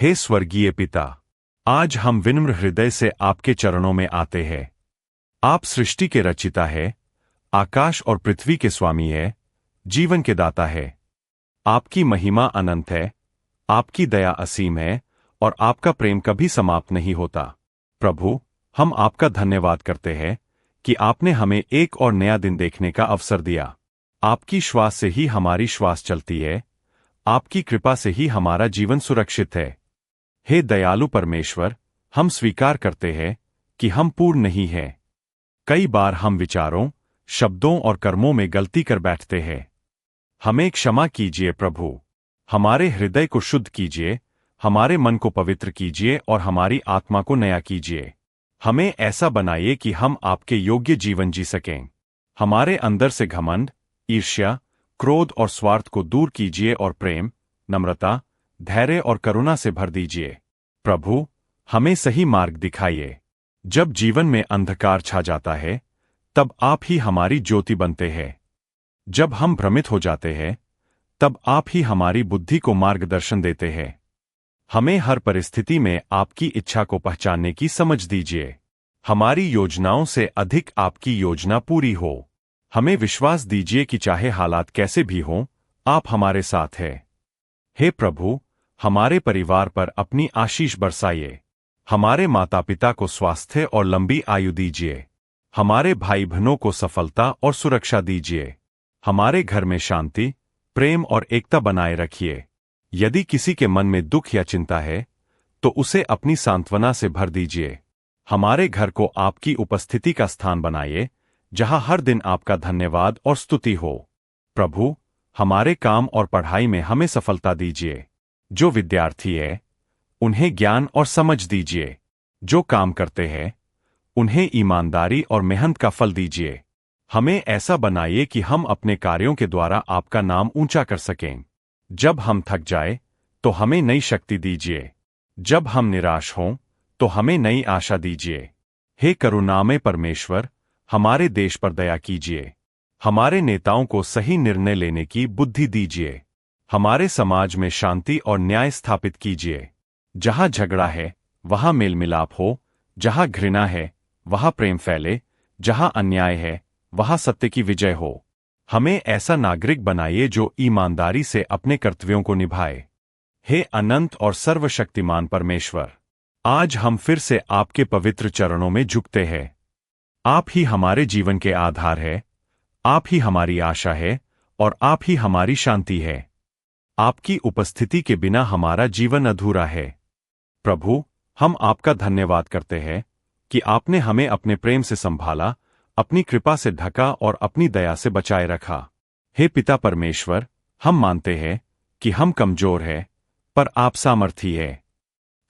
हे स्वर्गीय पिता, आज हम विनम्र हृदय से आपके चरणों में आते हैं। आप सृष्टि के रचिता है, आकाश और पृथ्वी के स्वामी है, जीवन के दाता है। आपकी महिमा अनंत है, आपकी दया असीम है और आपका प्रेम कभी समाप्त नहीं होता। प्रभु, हम आपका धन्यवाद करते हैं कि आपने हमें एक और नया दिन देखने का अवसर दिया। आपकी श्वास से ही हमारी श्वास चलती है, आपकी कृपा से ही हमारा जीवन सुरक्षित है। हे दयालु परमेश्वर, हम स्वीकार करते हैं कि हम पूर्ण नहीं हैं। कई बार हम विचारों, शब्दों और कर्मों में गलती कर बैठते हैं। हमें क्षमा कीजिए प्रभु। हमारे हृदय को शुद्ध कीजिए, हमारे मन को पवित्र कीजिए और हमारी आत्मा को नया कीजिए। हमें ऐसा बनाइए कि हम आपके योग्य जीवन जी सकें। हमारे अंदर से घमंड, ईर्ष्या, क्रोध और स्वार्थ को दूर कीजिए और प्रेम, नम्रता, धैर्य और करुणा से भर दीजिए। प्रभु, हमें सही मार्ग दिखाइए। जब जीवन में अंधकार छा जाता है, तब आप ही हमारी ज्योति बनते हैं। जब हम भ्रमित हो जाते हैं, तब आप ही हमारी बुद्धि को मार्गदर्शन देते हैं। हमें हर परिस्थिति में आपकी इच्छा को पहचानने की समझ दीजिए। हमारी योजनाओं से अधिक आपकी योजना पूरी हो। हमें विश्वास दीजिए कि चाहे हालात कैसे भी हों, आप हमारे साथ हैं। हे प्रभु, हमारे परिवार पर अपनी आशीष बरसाइए। हमारे माता पिता को स्वास्थ्य और लंबी आयु दीजिए। हमारे भाई बहनों को सफलता और सुरक्षा दीजिए। हमारे घर में शांति, प्रेम और एकता बनाए रखिए। यदि किसी के मन में दुख या चिंता है, तो उसे अपनी सांत्वना से भर दीजिए। हमारे घर को आपकी उपस्थिति का स्थान बनाइए, जहां हर दिन आपका धन्यवाद और स्तुति हो। प्रभु, हमारे काम और पढ़ाई में हमें सफलता दीजिए। जो विद्यार्थी है, उन्हें ज्ञान और समझ दीजिए। जो काम करते हैं, उन्हें ईमानदारी और मेहनत का फल दीजिए। हमें ऐसा बनाइए कि हम अपने कार्यों के द्वारा आपका नाम ऊंचा कर सकें। जब हम थक जाए, तो हमें नई शक्ति दीजिए। जब हम निराश हों, तो हमें नई आशा दीजिए। हे करुणामय परमेश्वर, हमारे देश पर दया कीजिए। हमारे नेताओं को सही निर्णय लेने की बुद्धि दीजिए। हमारे समाज में शांति और न्याय स्थापित कीजिए। जहां झगड़ा है, वहां मेल मिलाप हो। जहां घृणा है, वहां प्रेम फैले। जहां अन्याय है, वहां सत्य की विजय हो। हमें ऐसा नागरिक बनाइए जो ईमानदारी से अपने कर्तव्यों को निभाए। हे अनंत और सर्वशक्तिमान परमेश्वर, आज हम फिर से आपके पवित्र चरणों में झुकते हैं। आप ही हमारे जीवन के आधार है, आप ही हमारी आशा है और आप ही हमारी शांति है। आपकी उपस्थिति के बिना हमारा जीवन अधूरा है। प्रभु, हम आपका धन्यवाद करते हैं कि आपने हमें अपने प्रेम से संभाला, अपनी कृपा से ढका और अपनी दया से बचाए रखा। हे पिता परमेश्वर, हम मानते हैं कि हम कमजोर हैं, पर आप सामर्थी हैं।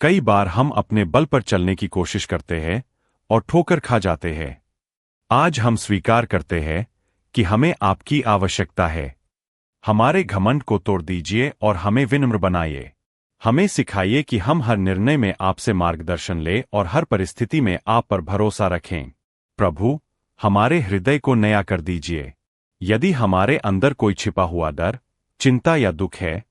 कई बार हम अपने बल पर चलने की कोशिश करते हैं और ठोकर खा जाते हैं। आज हम स्वीकार करते हैं कि हमें आपकी आवश्यकता है। हमारे घमंड को तोड़ दीजिए और हमें विनम्र बनाइए। हमें सिखाइए कि हम हर निर्णय में आपसे मार्गदर्शन लें और हर परिस्थिति में आप पर भरोसा रखें। प्रभु, हमारे हृदय को नया कर दीजिए। यदि हमारे अंदर कोई छिपा हुआ डर, चिंता या दुख है,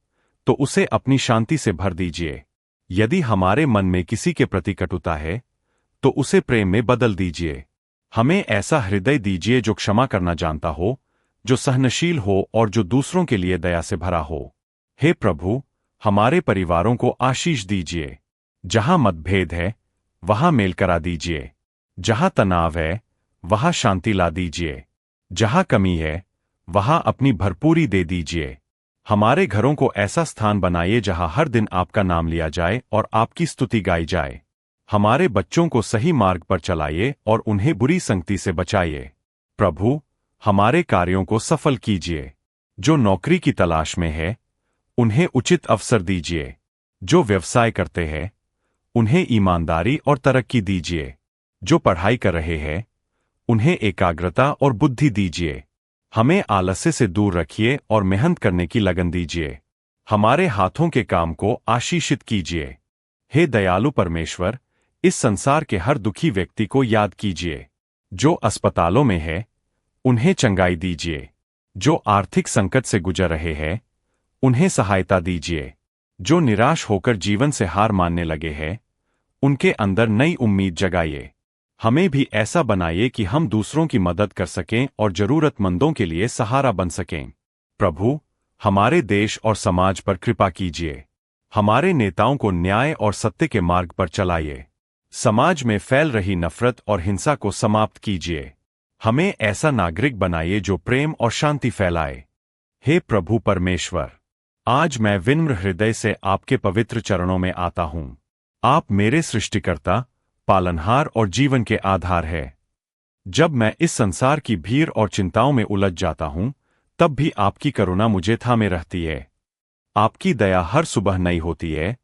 तो उसे अपनी शांति से भर दीजिए। यदि हमारे मन में किसी के प्रति कटुता है, तो उसे प्रेम में बदल दीजिए। हमें ऐसा हृदय दीजिए जो क्षमा करना जानता हो, जो सहनशील हो और जो दूसरों के लिए दया से भरा हो। हे प्रभु, हमारे परिवारों को आशीष दीजिए। जहां मतभेद है, वहां मेल करा दीजिए। जहां तनाव है, वहां शांति ला दीजिए। जहां कमी है, वहां अपनी भरपूरी दे दीजिए। हमारे घरों को ऐसा स्थान बनाइए जहां हर दिन आपका नाम लिया जाए और आपकी स्तुति गाई जाए। हमारे बच्चों को सही मार्ग पर चलाइए और उन्हें बुरी संगति से बचाइए। प्रभु, हमारे कार्यों को सफल कीजिए। जो नौकरी की तलाश में है, उन्हें उचित अवसर दीजिए। जो व्यवसाय करते हैं, उन्हें ईमानदारी और तरक्की दीजिए। जो पढ़ाई कर रहे हैं, उन्हें एकाग्रता और बुद्धि दीजिए। हमें आलस्य से दूर रखिए और मेहनत करने की लगन दीजिए। हमारे हाथों के काम को आशीषित कीजिए। हे दयालु परमेश्वर, इस संसार के हर दुखी व्यक्ति को याद कीजिए। जो अस्पतालों में है, उन्हें चंगाई दीजिए। जो आर्थिक संकट से गुजर रहे हैं, उन्हें सहायता दीजिए। जो निराश होकर जीवन से हार मानने लगे हैं, उनके अंदर नई उम्मीद जगाइए। हमें भी ऐसा बनाइए कि हम दूसरों की मदद कर सकें और जरूरतमंदों के लिए सहारा बन सकें। प्रभु, हमारे देश और समाज पर कृपा कीजिए। हमारे नेताओं को न्याय और सत्य के मार्ग पर चलाइए। समाज में फैल रही नफरत और हिंसा को समाप्त कीजिए। हमें ऐसा नागरिक बनाइए जो प्रेम और शांति फैलाए। हे प्रभु परमेश्वर, आज मैं विनम्र हृदय से आपके पवित्र चरणों में आता हूं। आप मेरे सृष्टिकर्ता, पालनहार और जीवन के आधार है। जब मैं इस संसार की भीड़ और चिंताओं में उलझ जाता हूं, तब भी आपकी करुणा मुझे थामे रहती है। आपकी दया हर सुबह नई होती है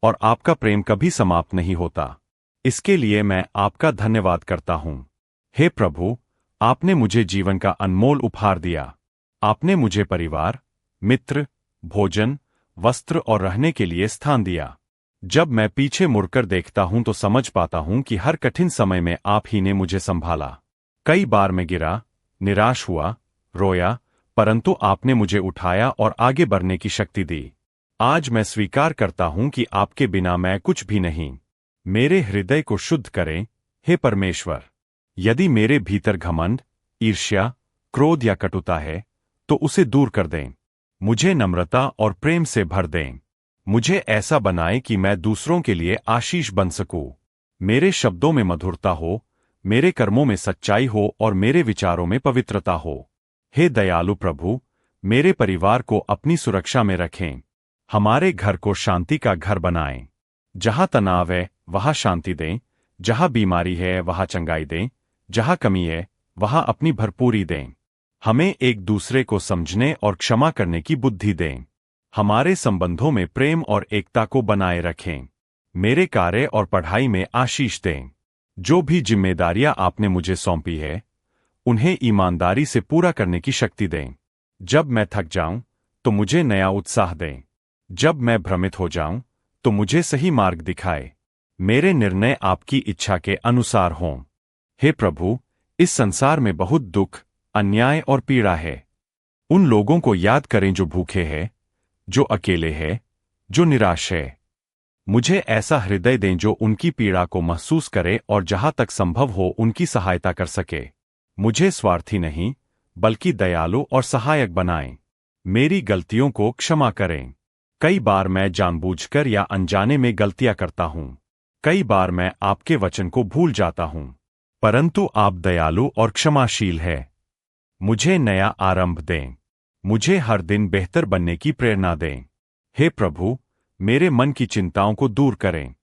और आपका प्रेम कभी समाप्त नहीं होता। इसके लिए मैं आपका धन्यवाद करता हूं। हे प्रभु, आपने मुझे जीवन का अनमोल उपहार दिया। आपने मुझे परिवार, मित्र, भोजन, वस्त्र और रहने के लिए स्थान दिया। जब मैं पीछे मुड़कर देखता हूं तो समझ पाता हूं कि हर कठिन समय में आप ही ने मुझे संभाला। कई बार मैं गिरा, निराश हुआ, रोया, परंतु आपने मुझे उठाया और आगे बढ़ने की शक्ति दी। आज मैं स्वीकार करता हूं कि आपके बिना मैं कुछ भी नहीं। मेरे हृदय को शुद्ध करें, हे परमेश्वर। यदि मेरे भीतर घमंड, ईर्ष्या, क्रोध या कटुता है, तो उसे दूर कर दें। मुझे नम्रता और प्रेम से भर दें। मुझे ऐसा बनाएं कि मैं दूसरों के लिए आशीष बन सकूं। मेरे शब्दों में मधुरता हो, मेरे कर्मों में सच्चाई हो और मेरे विचारों में पवित्रता हो। हे दयालु प्रभु, मेरे परिवार को अपनी सुरक्षा में रखें। हमारे घर को शांति का घर बनाएं। जहां तनाव है, वहां शांति दें। जहां बीमारी है, वहां चंगाई दें। जहां कमी है, वहां अपनी भरपूरी दें। हमें एक दूसरे को समझने और क्षमा करने की बुद्धि दें। हमारे संबंधों में प्रेम और एकता को बनाए रखें। मेरे कार्य और पढ़ाई में आशीष दें। जो भी जिम्मेदारियां आपने मुझे सौंपी है, उन्हें ईमानदारी से पूरा करने की शक्ति दें। जब मैं थक जाऊं, तो मुझे नया उत्साह दें। जब मैं भ्रमित हो जाऊं, तो मुझे सही मार्ग दिखाए। मेरे निर्णय आपकी इच्छा के अनुसार हों। हे प्रभु, इस संसार में बहुत दुख, अन्याय और पीड़ा है। उन लोगों को याद करें जो भूखे हैं, जो अकेले हैं, जो निराश है। मुझे ऐसा हृदय दें जो उनकी पीड़ा को महसूस करे और जहां तक संभव हो उनकी सहायता कर सके। मुझे स्वार्थी नहीं, बल्कि दयालु और सहायक बनाएं। मेरी गलतियों को क्षमा करें। कई बार मैं जानबूझकर या अनजाने में गलतियां करता हूं। कई बार मैं आपके वचन को भूल जाता हूं, परंतु आप दयालु और क्षमाशील हैं। मुझे नया आरंभ दें। मुझे हर दिन बेहतर बनने की प्रेरणा दें। हे प्रभु, मेरे मन की चिंताओं को दूर करें।